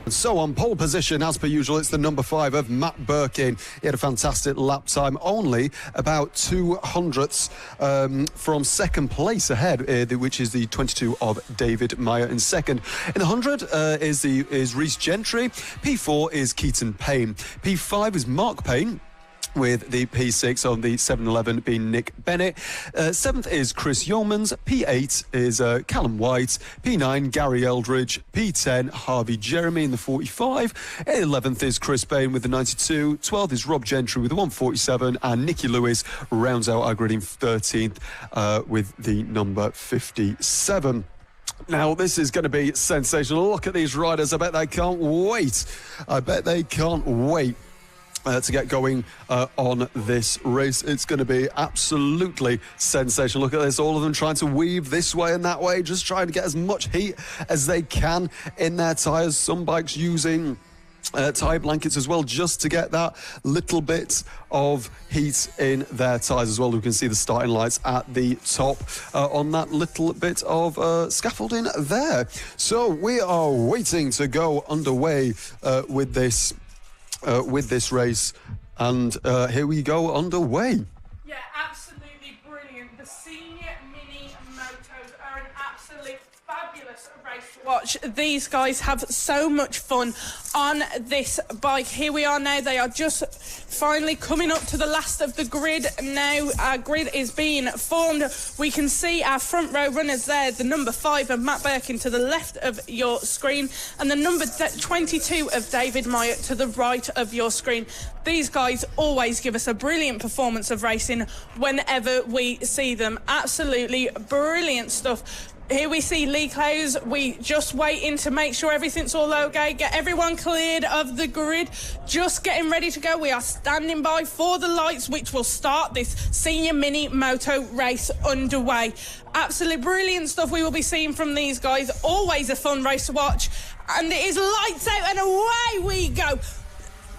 So on pole position, as per usual, it's the number 5 of Matt Birkin. He had a fantastic lap time, only about 200ths from second place ahead, which is the 22 of David Myatt in second. In the 100 is Reece GENTRY. P4 is Keaton PAYNE. P5 is Mark Payne, with the P6 on the 711 being Nick Bennett. 7th is Chris YEOMANS. P8 is Callum WHITE. P9, Garry ELDRIDGE. P10, Harvey JERMEY in the 45. 11th is Chris BAIN with the 92. 12th is Rob Gentry with the 147. And Nicky LEWIS rounds out our grid in 13th with the number 57. Now, this is going to be sensational. Look at these riders. I bet they can't wait. To get going on this race. It's going to be absolutely sensational. Look at this, all of them trying to weave this way and that way, just trying to get as much heat as they can in their tyres. Some bikes using tyre blankets as well, just to get that little bit of heat in their tyres as well. We can see the starting lights at the top on that little bit of scaffolding there. So we are waiting to go underway with this race, and here we go underway. Yeah, absolutely brilliant. The Senior MiniMotos are an absolute fabulous race to watch. These guys have so much fun on this bike. Here we are now. They are just finally coming up to the last of the grid. Now our grid is being formed. We can see our front row runners there, the number 5 of Matt Birkin to the left of your screen, and the number 22 of David Myatt to the right of your screen. These guys always give us a brilliant performance of racing whenever we see them. Absolutely brilliant stuff. Here we see Lee Clowes. We just waiting to make sure everything's all okay, get everyone cleared of the grid, just getting ready to go. We are standing by for the lights, which will start this Senior MiniMoto race underway. Absolutely brilliant stuff we will be seeing from these guys. Always a fun race to watch. And it is lights out and away we go.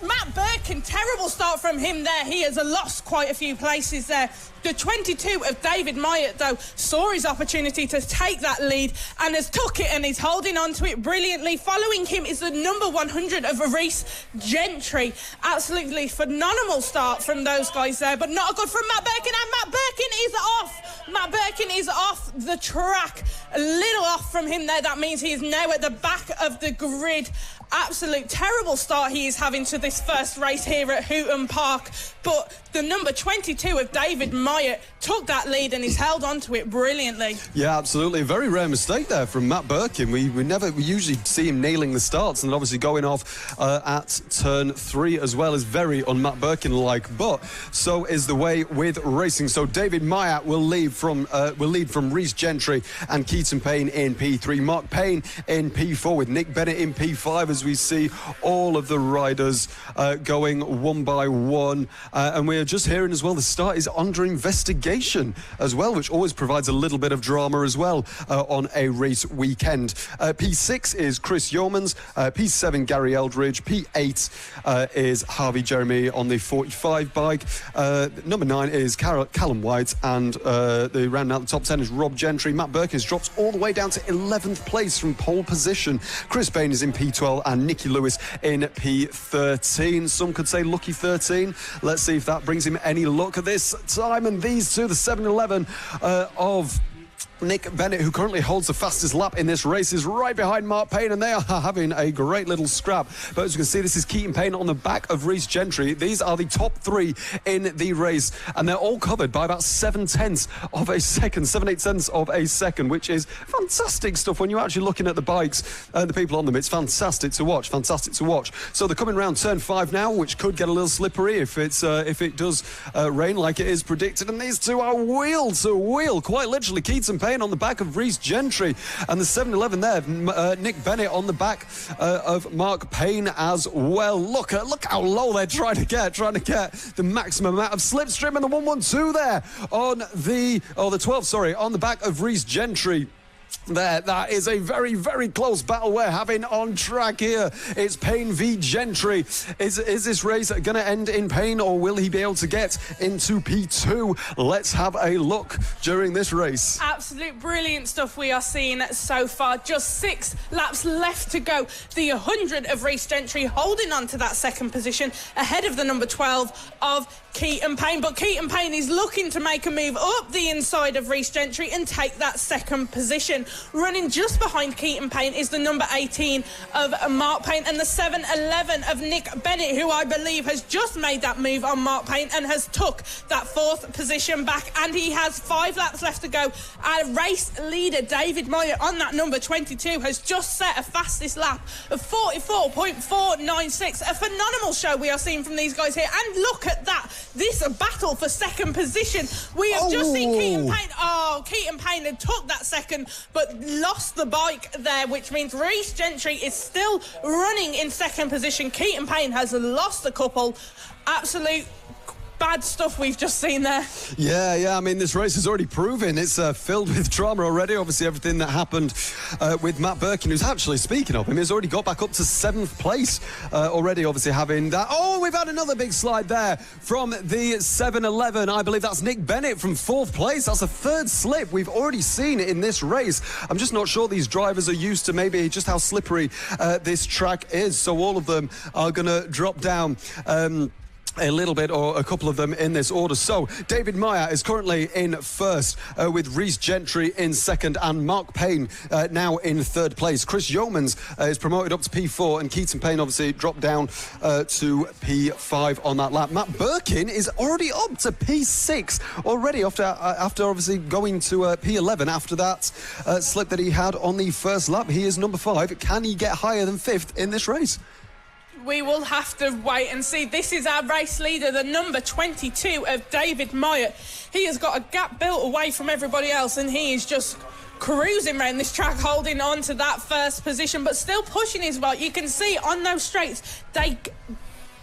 Matt Birkin, terrible start from him there. He has lost quite a few places there. The 22 of David Myatt, though, saw his opportunity to take that lead and has took it and is holding on to it brilliantly. Following him is the number 100 of Reece GENTRY. Absolutely phenomenal start from those guys there, but not good from Matt Birkin, and Matt Birkin is off. Matt Birkin is off the track. A little off from him there. That means he is now at the back of the grid. Absolute terrible start he is having to this first race here at Hooton Park, but the number 22 of David Myatt took that lead and he's held on to it brilliantly. Yeah, absolutely. A very rare mistake there from Matt Birkin. We usually see him nailing the starts, and obviously going off at turn 3 as well is very un-Matt Birkin-like, but so is the way with racing. So David Myatt will lead from Reece GENTRY and Keaton PAYNE in P3, Mark Payne in P4 with Nick Bennett in P5, as we see all of the riders going one by one. And we're just hearing as well, the start is under investigation as well, which always provides a little bit of drama as well on a race weekend. P6 is Chris YEOMANS, P7 Garry ELDRIDGE, P8 is Harvey JERMEY on the 45 bike, number 9 is Callum WHITE, and the round out the top 10 is Rob Gentry. Matt Birkin drops all the way down to 11th place from pole position. Chris BAIN is in P12 and Nicky LEWIS in P13. Some could say lucky 13. Let's see if that brings him any luck this time. And these two, the 7-11 of Nick Bennett, who currently holds the fastest lap in this race, is right behind Mark Payne, and they are having a great little scrap. But as you can see, this is Keaton PAYNE on the back of Reece GENTRY. These are the top 3 in the race, and they're all covered by about 7/10 of a second, 7/8 of a second, which is fantastic stuff when you're actually looking at the bikes and the people on them. It's fantastic to watch, fantastic to watch. So they're coming around turn 5 now, which could get a little slippery if it does rain like it is predicted. And these two are wheel to wheel, quite literally. Keaton PAYNE on the back of Reece GENTRY, and the 7-11 there, Nick Bennett on the back of Mark Payne as well. Look how low they're trying to get the maximum amount of slipstream, and the 112 there on the 12, sorry, on the back of Reece GENTRY. There, that is a very, very close battle we're having on track here. It's Payne v Gentry. Is this race going to end in Payne, or will he be able to get into P2? Let's have a look during this race. Absolute brilliant stuff we are seeing so far. Just 6 laps left to go. The 100 of Reece Gentry holding on to that second position ahead of the number 12 of Keaton PAYNE. But Keaton PAYNE is looking to make a move up the inside of Reece Gentry and take that second position. Running just behind Keaton PAYNE is the number 18 of Mark Payne and the 7-11 of Nick Bennett, who I believe has just made that move on Mark Payne and has took that 4th position back. And he has 5 laps left to go. Our race leader, David Myatt, on that number 22, has just set a fastest lap of 44.496. A phenomenal show we are seeing from these guys here. And look at that. This battle for second position. We have just seen Keaton PAYNE. Oh, Keaton PAYNE had took that second, but lost the bike there, which means Reece Gentry is still running in second position. Keaton PAYNE has lost a couple. Absolute bad stuff we've just seen there. Yeah, I mean, this race is already proven it's filled with drama already. Obviously, everything that happened with Matt Birkin, who's actually, speaking of him, has already got back up to 7th place already, obviously having that. Oh, we've had another big slide there from the 7-11. I believe that's Nick Bennett from 4th place. That's a 3rd slip we've already seen in this race. I'm just not sure these drivers are used to maybe just how slippery this track is. So all of them are going to drop down a little bit, or a couple of them in this order. So David Myatt is currently in 1st with Reece Gentry in 2nd and Mark Payne now in 3rd place. Chris YEOMANS is promoted up to P4 and Keaton PAYNE obviously dropped down to P5 on that lap. Matt Birkin is already up to P6 already after obviously going to P11 after that slip that he had on the first lap. He is number 5. Can he get higher than 5th in this race? We will have to wait and see. This is our race leader, the number 22 of David Myatt. He has got a gap built away from everybody else, and he is just cruising around this track, holding on to that 1st position, but still pushing his bike. You can see on those straights, they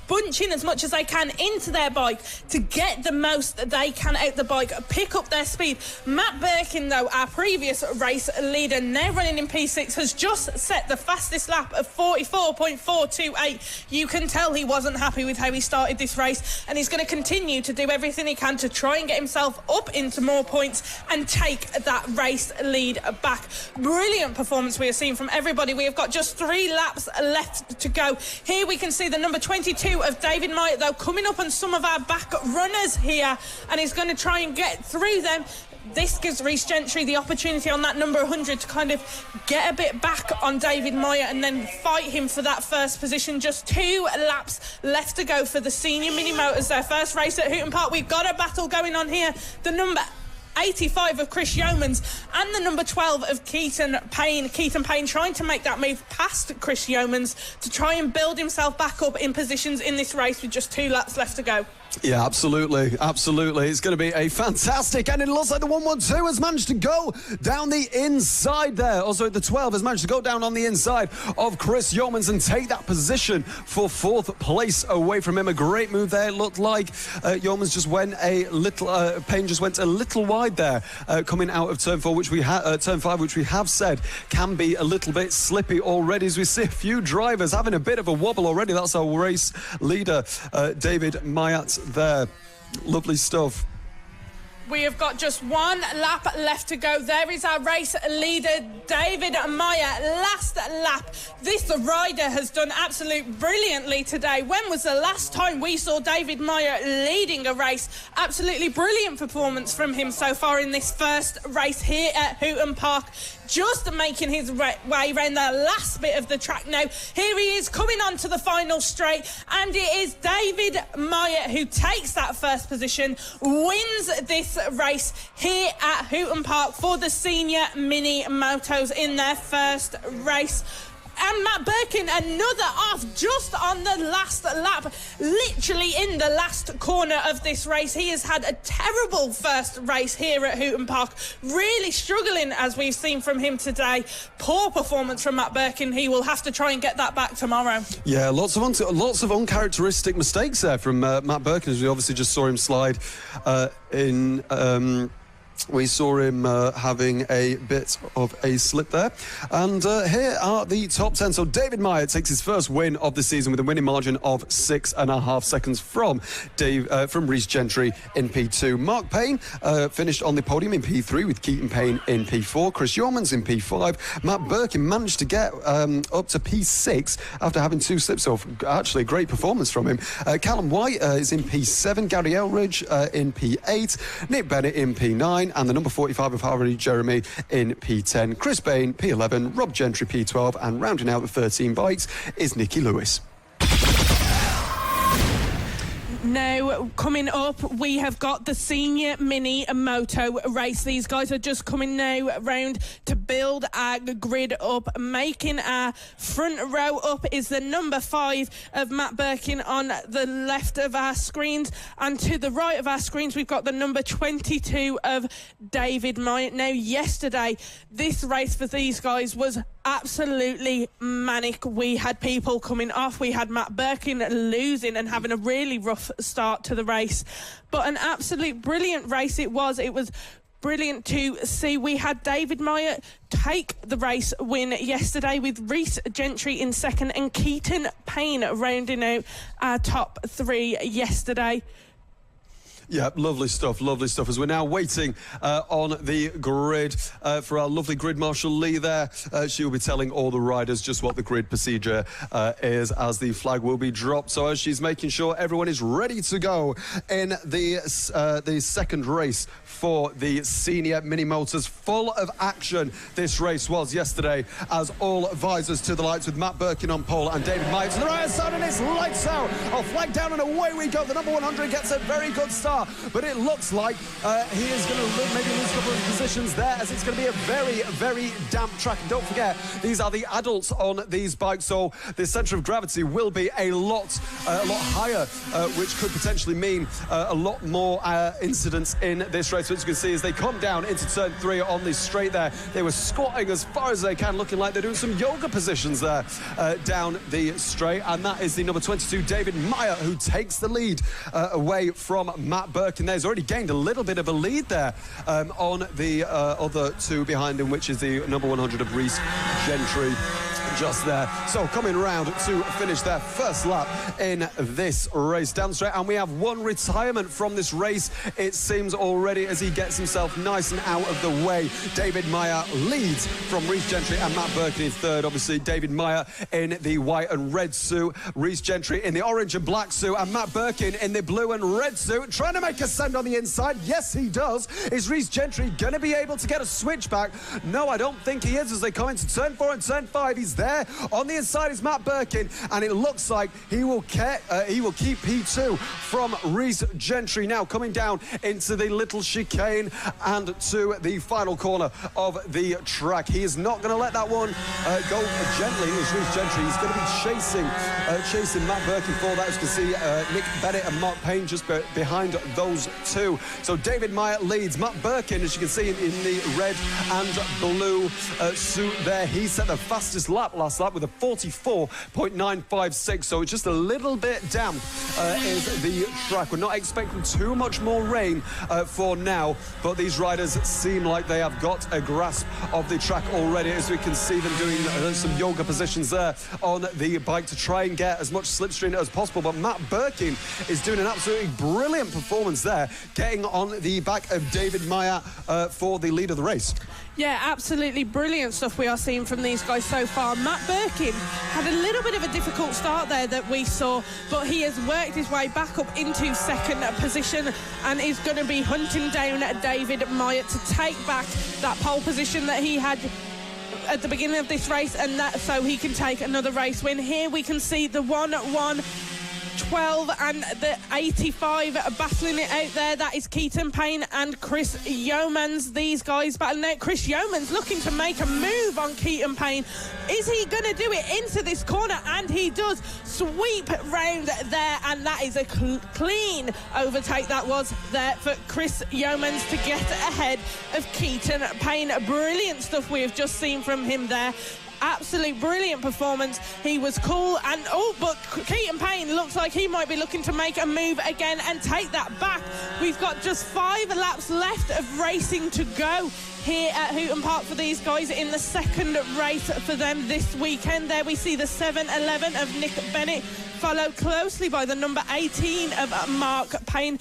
bunch in as much as they can into their bike to get the most that they can out the bike, pick up their speed. Matt Birkin, though, our previous race leader, now running in P6, has just set the fastest lap of 44.428. You can tell he wasn't happy with how he started this race, and he's going to continue to do everything he can to try and get himself up into more points and take that race lead back. Brilliant performance we are seeing from everybody. We have got just 3 laps left to go. Here we can see the number 22 of David Myatt, though, coming up on some of our back runners here, and he's going to try and get through them. This gives Reece Gentry the opportunity on that number 100 to kind of get a bit back on David Myatt and then fight him for that 1st position. Just 2 laps left to go for the Senior MiniMotos, their first race at Hooton Park. We've got a battle going on here. The number 85 of Chris YEOMANS and the number 12 of Keaton PAYNE. Keaton PAYNE trying to make that move past Chris YEOMANS to try and build himself back up in positions in this race with just 2 laps left to go. Yeah, absolutely. It's going to be a fantastic, and it looks like the 112 has managed to go down the inside there. Also, the 12 has managed to go down on the inside of Chris YEOMANS and take that position for 4th place away from him. A great move there. It looked like YEOMANS just went a little, PAYNE just went a little wide there, coming out of turn 4, which we turn 5, which we have said can be a little bit slippy already, as we see a few drivers having a bit of a wobble already. That's our race leader, David Myatt, there. Lovely stuff. We have got just 1 lap left to go. There is our race leader, David Myatt. Last lap. This rider has done absolutely brilliantly today. When was the last time we saw David Myatt leading a race? Absolutely brilliant performance from him so far in this first race here at Hooton Park. Just making his way around the last bit of the track now. Here he is coming on to the final straight, and it is David Myatt who takes that 1st position, wins this race here at Hooton Park for the Senior MiniMotos in their 1st race. And Matt Birkin, another off just on the last lap, literally in the last corner of this race. He has had a terrible first race here at Hooton Park, really struggling as we've seen from him today. Poor performance from Matt Birkin. He will have to try and get that back tomorrow. Yeah, lots of uncharacteristic mistakes there from Matt Birkin, as we obviously just saw him slide We saw him having a bit of a slip there. And here are the top 10. So David Myatt takes his first win of the season with a winning margin of 6.5 seconds from Reece GENTRY in P2. Mark Payne finished on the podium in P3 with Keaton PAYNE in P4. Chris YEOMANS in P5. Matt Birkin managed to get up to P6 after having 2 slips. So actually a great performance from him. Callum WHITE is in P7. Garry ELDRIDGE in P8. Nick BENNETT in P9. And the number 45 of Harvey JERMEY in P10. Chris BAIN, P11, Rob Gentry, P12, and rounding out the 13 bikes is Nicky LEWIS. Now, coming up, we have got the Senior MiniMoto race. These guys are just coming now round to build our grid up. Making our front row up is the number 5 of Matt Birkin on the left of our screens. And to the right of our screens, we've got the number 22 of David Myatt. Now, yesterday, this race for these guys was absolutely manic. We had people coming off. We had Matt Birkin losing and having a really rough start to the race, but an absolute brilliant race it was. It was brilliant to see. We had David Myatt take the race win yesterday with Reece GENTRY in second and Keaton PAYNE rounding out our top 3 yesterday. Yeah, lovely stuff, as we're now waiting on the grid for our lovely grid marshal Lee there. She will be telling all the riders just what the grid procedure is as the flag will be dropped. So as she's making sure everyone is ready to go in the second race for the Senior MiniMotors. Full of action this race was yesterday as all visors to the lights with Matt Birkin on pole and David Myatt to the right side, and it's lights out. I'll flag down and away we go. The number 100 gets a very good start, but it looks like he is going to maybe lose a couple of positions there as it's going to be a very, very damp track. And don't forget, these are the adults on these bikes, so the centre of gravity will be a lot higher, which could potentially mean a lot more incidents in this race. So as you can see, as they come down into turn 3 on the straight there, they were squatting as far as they can, looking like they're doing some yoga positions there down the straight. And that is the number 22, David Myatt, who takes the lead away from Matt Birkin. There's already gained a little bit of a lead there on the other 2 behind him, which is the number 100 of Reece GENTRY. Just there. So coming round to finish their first lap in this race down the straight, and we have 1 retirement from this race, it seems already, as he gets himself nice and out of the way. David Myatt leads from Reece GENTRY and Matt Birkin in third. Obviously David Myatt in the white and red suit, Reece GENTRY in the orange and black suit, and Matt Birkin in the blue and red suit, trying to make a send on the inside. Yes, he does. Is Reece GENTRY going to be able to get a switchback? No, I don't think he is, as they come into turn 4 and turn 5. He's there. On the inside is Matt Birkin, and it looks like he will keep P2 from Reece GENTRY. Now coming down into the little chicane and to the final corner of the track. He is not going to let that one go gently. Is Reece GENTRY. He's going to be chasing Matt Birkin for that. As you can see, Nick BENNETT and Mark Payne just behind those 2. So David Myatt leads. Matt Birkin, as you can see, in the red and blue suit there. He set the fastest lap last lap with a 44.956, so just a little bit damp is the track. We're not expecting too much more rain for now, but these riders seem like they have got a grasp of the track already, as we can see them doing some yoga positions there on the bike to try and get as much slipstream as possible. But Matt Birkin is doing an absolutely brilliant performance there, getting on the back of David Myatt for the lead of the race. Yeah, absolutely brilliant stuff we are seeing from these guys so far. Matt Birkin had a little bit of a difficult start there that we saw, but he has worked his way back up into second position and is going to be hunting down David Myatt to take back that pole position that he had at the beginning of this race, and that so he can take another race win. Here we can see the 1-1-12 and the 85 battling it out there. That is Keaton PAYNE and Chris YEOMANS. These guys battling out. Chris YEOMANS looking to make a move on Keaton PAYNE. Is he going to do it into this corner? And he does. Sweep round there, and that is a clean overtake that was there for Chris YEOMANS to get ahead of Keaton PAYNE. Brilliant stuff we have just seen from him there. Absolute brilliant performance. He was cool, and but Keaton PAYNE looks like he might be looking to make a move again and take that back. We've got just 5 laps left of racing to go here at Hooton Park for these guys in the second race for them this weekend. There we see the 7-11 of Nick Bennett, followed closely by the number 18 of Mark Payne.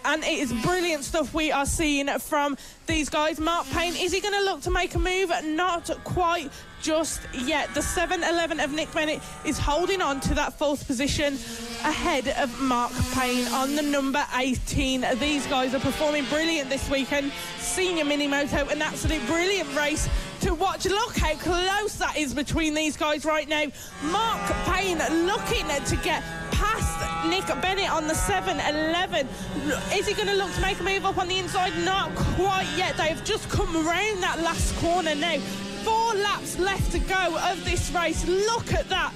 And it is brilliant stuff we are seeing from these guys. Mark Payne, is he going to look to make a move? Not quite just yet. The 7-11 of Nick Bennett is holding on to that 4th position ahead of Mark Payne on the number 18. These guys are performing brilliant this weekend. Senior MiniMoto, an absolute brilliant race to watch. Look how close that is between these guys right now. Mark Payne looking to get past Nick Bennett on the 7-11. Is he going to look to make a move up on the inside? Not quite yet. They have just come around that last corner now. 4 laps left to go of this race. Look at that.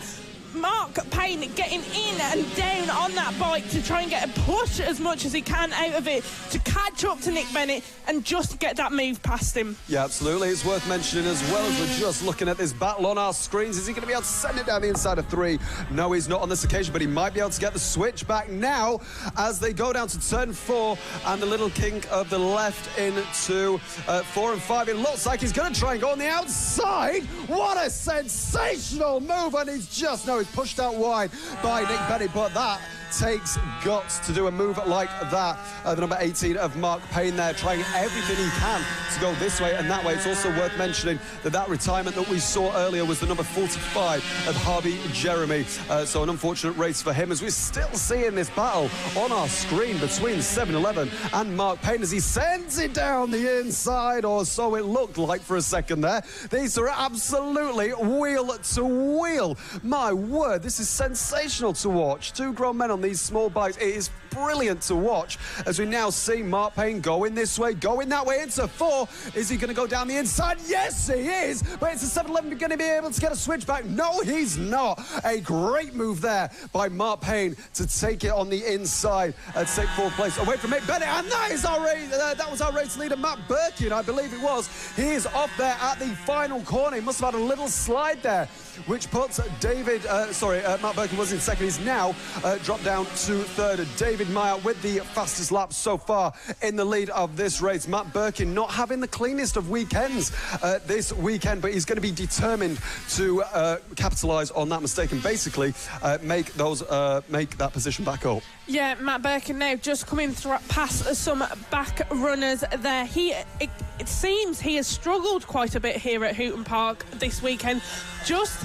Mark Payne getting in and down on that bike to try and get a push as much as he can out of it to catch up to Nick Bennett and just get that move past him. Yeah, absolutely. It's worth mentioning as well as we're just looking at this battle on our screens. Is he going to be able to send it down the inside of 3? No, he's not on this occasion, but he might be able to get the switch back now as they go down to turn 4 and the little kink of the left into 4 and 5. It looks like he's going to try and go on the outside. What a sensational move, and he's just... No, pushed out wide by Nick Bennett, but that takes guts to do a move like that. The number 18 of Mark Payne there, trying everything he can to go this way and that way. It's also worth mentioning that retirement that we saw earlier was the number 45 of Harvey JERMEY. So an unfortunate race for him, as we're still seeing this battle on our screen between 7-11 and Mark Payne as he sends it down the inside, or so it looked like for a second there. These are absolutely wheel to wheel. My word, this is sensational to watch. 2 grown men on these small bikes. It is brilliant to watch as we now see Mark Payne going this way, going that way into 4. Is he going to go down the inside? Yes, he is. But it's a 7-11 going to be able to get a switch back. No, he's not. A great move there by Mark Payne to take it on the inside and take 4th place away from Nick Bennett. And that is our race. That was our race leader, Matt Birkin, I believe it was. He is off there at the final corner. He must have had a little slide there, which puts Matt Birkin was in 2nd. He's now dropped down to 3rd. David Myatt with the fastest lap so far in the lead of this race. Matt Birkin not having the cleanest of weekends this weekend, but he's going to be determined to capitalise on that mistake and basically make that position back up. Yeah, Matt Birkin now just coming past some back runners there. It seems he has struggled quite a bit here at Hooton Park this weekend. Just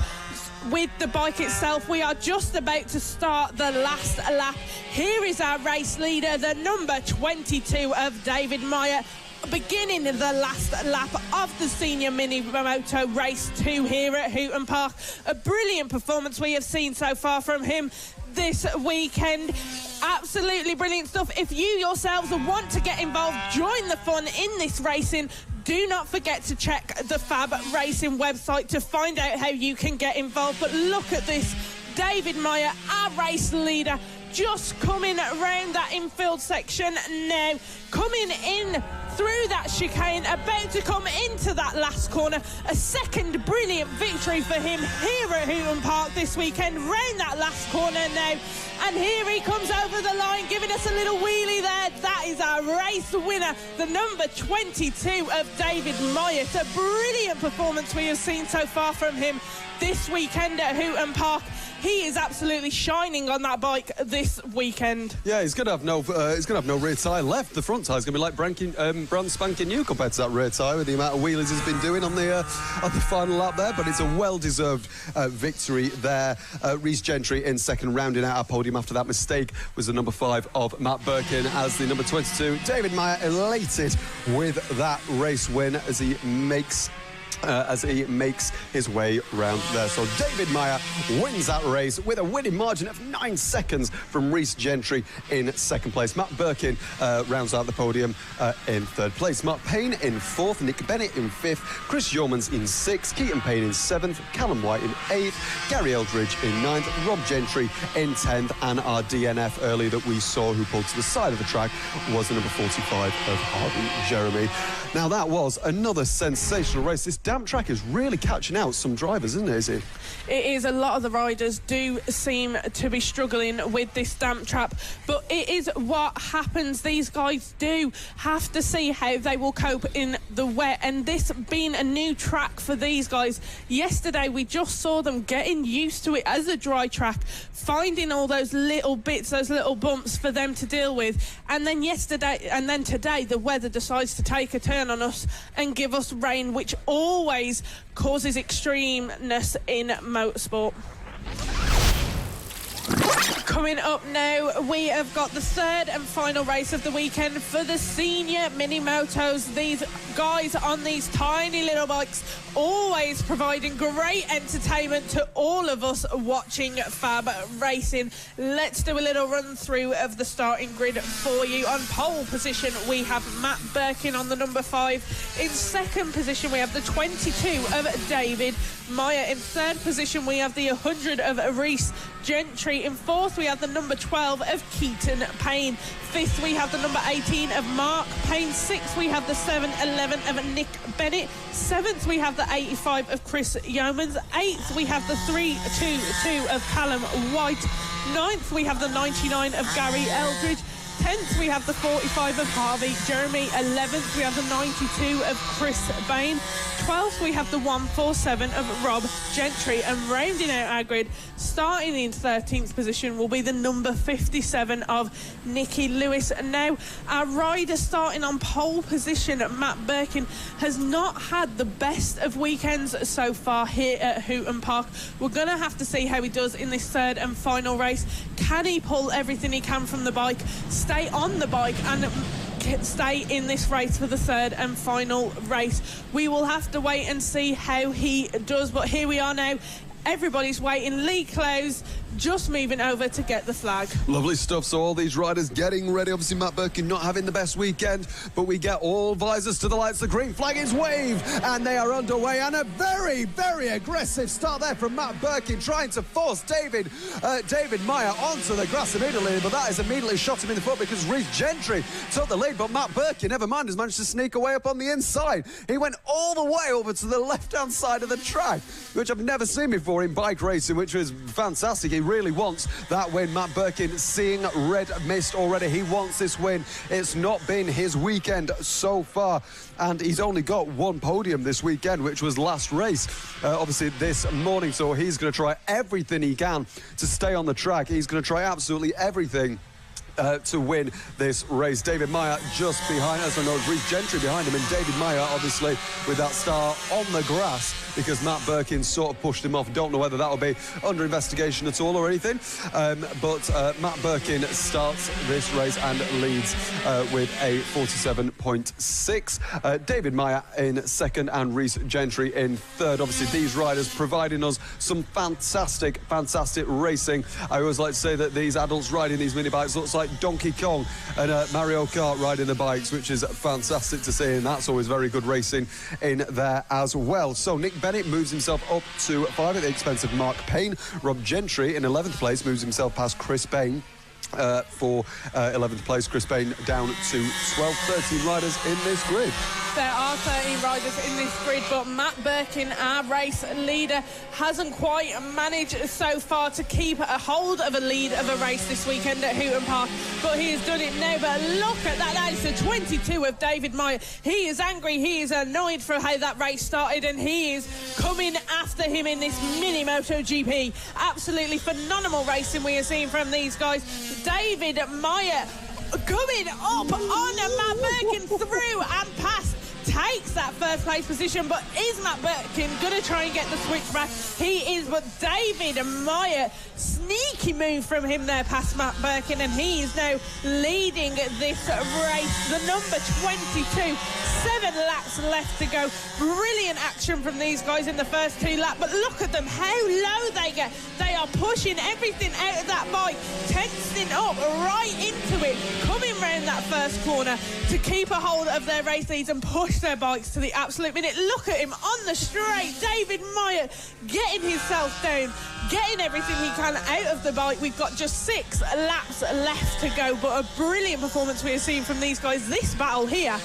with the bike itself, we are just about to start the last lap. Here is our race leader, the number 22 of David Myatt, beginning the last lap of the Senior MiniMoto Race 2 here at Hooton Park. A brilliant performance we have seen so far from him this weekend. Absolutely brilliant stuff. If you yourselves want to get involved, join the fun in this racing, do not forget to check the FAB Racing website to find out how you can get involved. But look at this, David Myatt, our race leader, just coming around that infield section now, coming in through that chicane, about to come into that last corner. A second brilliant victory for him here at Hooton Park this weekend, round that last corner now. And here he comes over the line, giving us a little wheelie there. That is our race winner, the number 22 of David Myatt. A brilliant performance we have seen so far from him this weekend at Hooton Park. He is absolutely shining on that bike this weekend. Yeah, he's going to have no rear tyre left. The front tyre's going to be like brand spanking new compared to that rear tyre with the amount of wheelies he's been doing on the final lap there. But it's a well-deserved victory there. Reece GENTRY in 2nd, rounding out our podium after that mistake was the number 5 of Matt Birkin as the number 22. David Myatt elated with that race win as he makes his way round there. So David Myatt wins that race with a winning margin of 9 seconds from Reece GENTRY in 2nd place. Matt Birkin rounds out the podium in 3rd place. Mark Payne in 4th, Nick Bennett in 5th, Chris YEOMANS in 6th, Keaton PAYNE in 7th, Callum WHITE in 8th, Garry ELDRIDGE in 9th, Rob Gentry in 10th, and our DNF early that we saw who pulled to the side of the track was the number 45 of Harvey JERMEY. Now that was another sensational race. This this damp track is really catching out some drivers, isn't it, Izzy? It is. A lot of the riders do seem to be struggling with this damp trap, but it is what happens. These guys do have to see how they will cope in the wet, and this being a new track for these guys. Yesterday we just saw them getting used to it as a dry track, finding all those little bits, those little bumps for them to deal with, and then today the weather decides to take a turn on us and give us rain, which always causes extremeness in motorsport. Coming up now, we have got the third and final race of the weekend for the Senior MiniMotos. These guys on these tiny little bikes, always providing great entertainment to all of us watching Fab Racing. Let's do a little run through of the starting grid for you. On pole position, we have Matt Birkin on the number 5. In second position, we have the 22 of David Myatt. In third position, we have the 100 of Reece GENTRY. In fourth, we have the number 12 of Keaton PAYNE. Fifth, we have the number 18 of Mark Payne. Sixth, we have the 711 of Nick BENNETT. Seventh, we have the 85 of Chris YEOMANS. Eighth, we have the 322 of Callum WHITE. Ninth, we have the 99 of Garry ELDRIDGE. 10th, we have the 45 of Harvey JERMEY. 11th, we have the 92 of Chris BAIN. 12th, we have the 147 of Rob Gentry. And rounding out our grid, starting in 13th position, will be the number 57 of Nicky LEWIS. And now, our rider starting on pole position, Matt Birkin, has not had the best of weekends so far here at Hooton Park. We're going to have to see how he does in this third and final race. Can he pull everything he can from the bike, stay on the bike and stay in this race for the third and final race? We will have to wait and see how he does, but here we are now. Everybody's waiting. Lee Close just moving over to get the flag. Lovely stuff. So all these riders getting ready. Obviously Matt Birkin not having the best weekend, but we get all visors to the lights. The green flag is waved and they are underway, and a very, very aggressive start there from Matt Birkin, trying to force David Myatt onto the grass immediately, but that has immediately shot him in the foot because Reece GENTRY took the lead, but Matt Birkin, never mind, has managed to sneak away up on the inside. He went all the way over to the left-hand side of the track, which I've never seen before in bike racing, which was fantastic. He really wants that win. Matt Birkin seeing red mist already. He wants this win. It's not been his weekend so far, and he's only got one podium this weekend, which was last race, obviously this morning. So he's going to try everything he can to stay on the track. He's going to try absolutely everything to win this race. David Myatt just behind us. I know it's Reece GENTRY behind him, and David Myatt obviously with that star on the grass because Matt Birkin sort of pushed him off. Don't know whether that will be under investigation at all or anything, but Matt Birkin starts this race and leads with a 47.6. David Myatt in second and Reece GENTRY in third. Obviously these riders providing us some fantastic racing. I always like to say that these adults riding these mini bikes looks like Donkey Kong and Mario Kart riding the bikes, which is fantastic to see, and that's always very good racing in there as well. So Nick BENNETT moves himself up to 5 at the expense of Mark Payne. Rob Gentry in 11th place moves himself past Chris BAIN. For 11th place, Chris BAIN down to 13 riders in this grid. There are 13 riders in this grid, but Matt Birkin, our race leader, hasn't quite managed so far to keep a hold of a lead of a race this weekend at Hooton Park, but he has done it now. But look at that, that is the 22 of David Myatt. He is angry, he is annoyed for how that race started, and he is coming after him in this mini MotoGP. Absolutely phenomenal racing we are seeing from these guys. David Myatt coming up on Matt Birkin through and past, takes that first place position, but is Matt Birkin going to try and get the switch back? He is, but David Myatt, sneaky move from him there past Matt Birkin, and he is now leading this race. The number 22, 7 laps left to go. Brilliant action from these guys in the first 2 laps, but look at them, how low they get. They are pushing everything out of that bike, tensing up right into it, coming round that first corner to keep a hold of their race leads and push their bikes to the absolute minute. Look at him on the straight. David Myatt getting himself down, getting everything he can out of the bike. We've got just 6 laps left to go, but a brilliant performance we are seeing from these guys. This battle here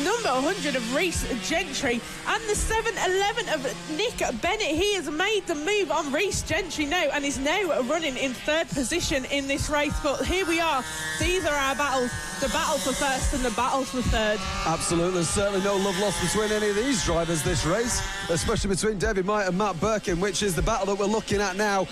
number 100 of Reece GENTRY, and the 711 of Nick BENNETT. He has made the move on Reece GENTRY now and is now running in 3rd position in this race. But here we are. These are our battles. The battle for 1st and the battle for 3rd. Absolutely. There's certainly no love lost between any of these drivers this race, especially between David Myatt and Matt Birkin, which is the battle that we're looking at now.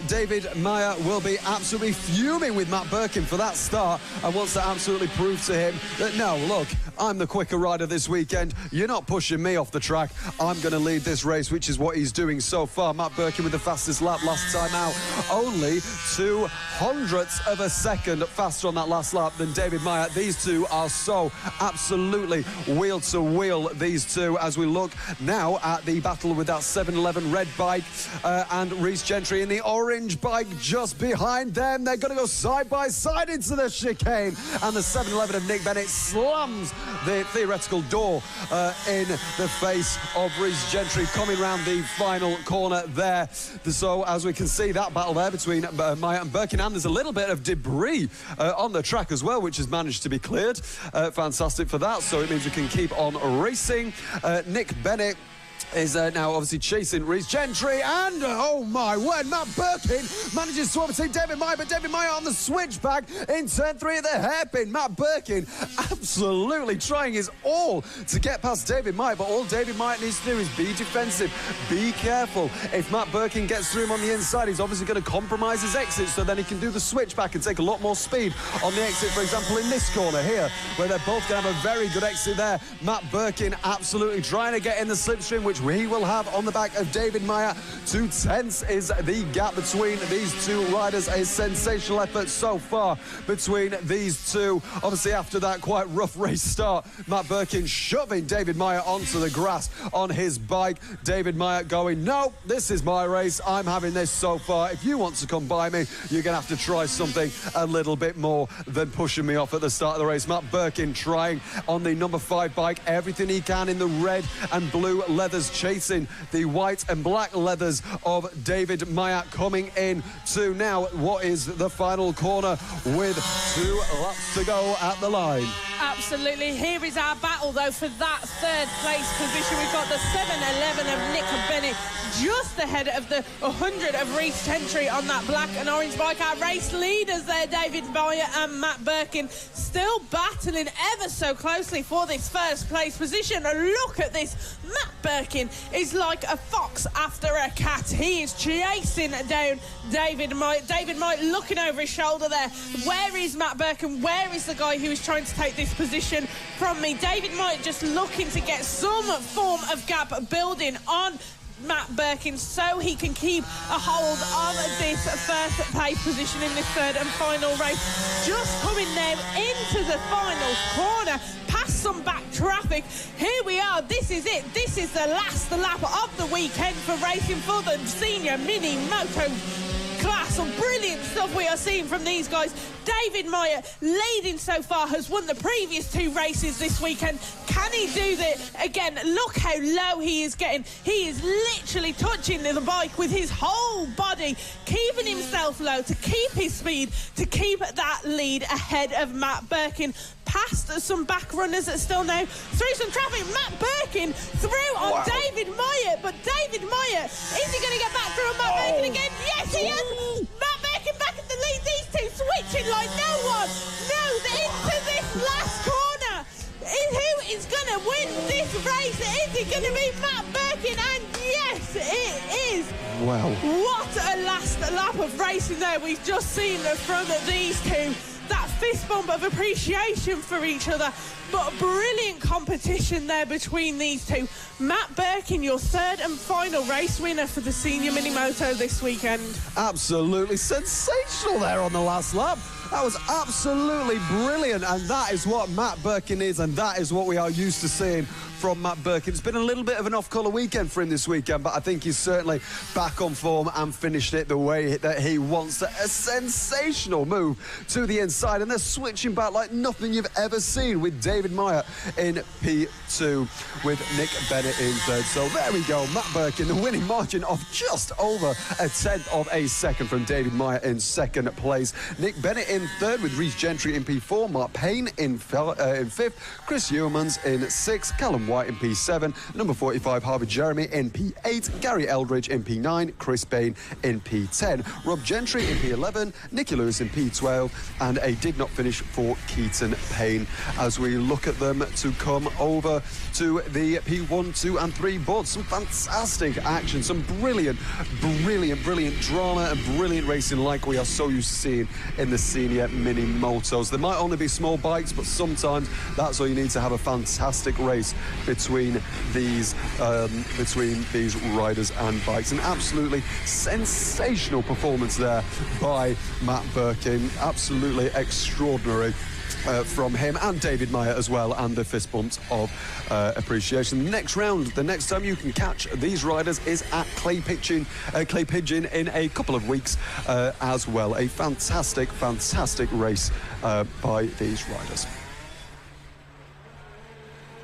David Myatt will be absolutely fuming with Matt Birkin for that start and wants to absolutely prove to him that, no, look, I'm the quicker rider this weekend. You're not pushing me off the track. I'm going to lead this race, which is what he's doing so far. Matt Birkin with the fastest lap last time out. Only 0.02 of a second faster on that last lap than David Myatt. These two are so absolutely wheel to wheel, these two, as we look now at the battle with that 711 red bike and Reece GENTRY in the orange bike just behind them. They're going to go side by side into the chicane, and the 711 of Nick BENNETT slams the theoretical door in the face of Reece GENTRY coming round the final corner there. So as we can see, that battle there between Myatt and Birkin, and there's a little bit of debris on the track as well, which has managed to be cleared. Fantastic for that, so it means we can keep on racing. Nick BENNETT is now obviously chasing Reece GENTRY, and oh my word, Matt Birkin manages to overtake David Myatt, but David Myatt on the switchback in turn 3 at the hairpin. Matt Birkin absolutely trying his all to get past David Myatt, but all David Myatt needs to do is be defensive, be careful. If Matt Birkin gets through him on the inside, he's obviously going to compromise his exit, so then he can do the switchback and take a lot more speed on the exit, for example, in this corner here, where they're both going to have a very good exit there. Matt Birkin absolutely trying to get in the slipstream, which he will have on the back of David Myatt. 2/10 is the gap between these two riders. A sensational effort so far between these two. Obviously, after that quite rough race start, Matt Birkin shoving David Myatt onto the grass on his bike. David Myatt going, no, this is my race. I'm having this so far. If you want to come by me, you're going to have to try something a little bit more than pushing me off at the start of the race. Matt Birkin trying on the number 5 bike everything he can in the red and blue leathers, chasing the white and black leathers of David Myatt, coming in to now what is the final corner with 2 laps to go at the line. Absolutely. Here is our battle, though, for that 3rd place position. We've got the 711 of Nick BENNETT just ahead of the 100 of Reece GENTRY on that black and orange bike. Our race leaders there, David Myatt and Matt Birkin, still battling ever so closely for this 1st place position. Look at this. Matt Birkin is like a fox after a cat. He is chasing down David Myatt. David Myatt looking over his shoulder there. Where is Matt Birkin? Where is the guy who is trying to take this position from me? David Myatt just looking to get some form of gap building on Matt Birkin so he can keep a hold of this 1st place position in this 3rd and final race. Just coming now into the final corner, past some back traffic. Here we are. This is it. This is the last lap of the weekend for racing for the Senior MiniMoto class. Some brilliant stuff we are seeing from these guys. David Myatt, leading so far, has won the previous 2 races this weekend. Can he do that again? Look how low he is getting. He is literally touching the bike with his whole body, keeping himself low to keep his speed, to keep that lead ahead of Matt Birkin. Past some back runners that still now through some traffic. Matt Birkin through on David Myatt, but David Myatt, is he going to get back through on Matt Birkin again? Yes, he is. Matt Birkin back in the lead. These two switching like no one. No, into this last corner. Who is going to win this race? Is it going to be Matt Birkin? And yes, it is. Wow. What a last lap of racing there we've just seen from these two. That fist bump of appreciation for each other, but brilliant competition there between these two. Matt Birkin, your 3rd and final race winner for the Senior MiniMoto this weekend. Absolutely sensational there on the last lap. That was absolutely brilliant, and that is what Matt Birkin is, and that is what we are used to seeing from Matt Birkin. It's been a little bit of an off-colour weekend for him this weekend, but I think he's certainly back on form and finished it the way that he wants. A sensational move to the inside, and they're switching back like nothing you've ever seen with David Myatt in P2 with Nick Bennett in third. So there we go, Matt Birkin, the winning margin of just over a tenth of a second from David Myatt in second place. Nick Bennett in third with Reece GENTRY in P4, Mark Payne in fifth, Chris YEOMANS in sixth, Callum WHITE in P7, number 45 Harvey JERMEY in P8, Garry ELDRIDGE in P9, Chris BAIN in P10, Rob Gentry in P11, Nicky LEWIS in P12, and a did not finish for Keaton PAYNE. As we look at them to come over to the P1, 2 and 3 boards, some fantastic action, some brilliant drama and brilliant racing like we are so used to seeing in the Senior MiniMotos. There might only be small bikes, but sometimes that's all you need to have a fantastic race between these riders and bikes. An absolutely sensational performance there by Matt Birkin. Absolutely extraordinary from him and David Myatt as well, and the fist bumps of appreciation. The next round, the next time you can catch these riders is at Clay Pigeon in a couple of weeks as well. A fantastic race by these riders.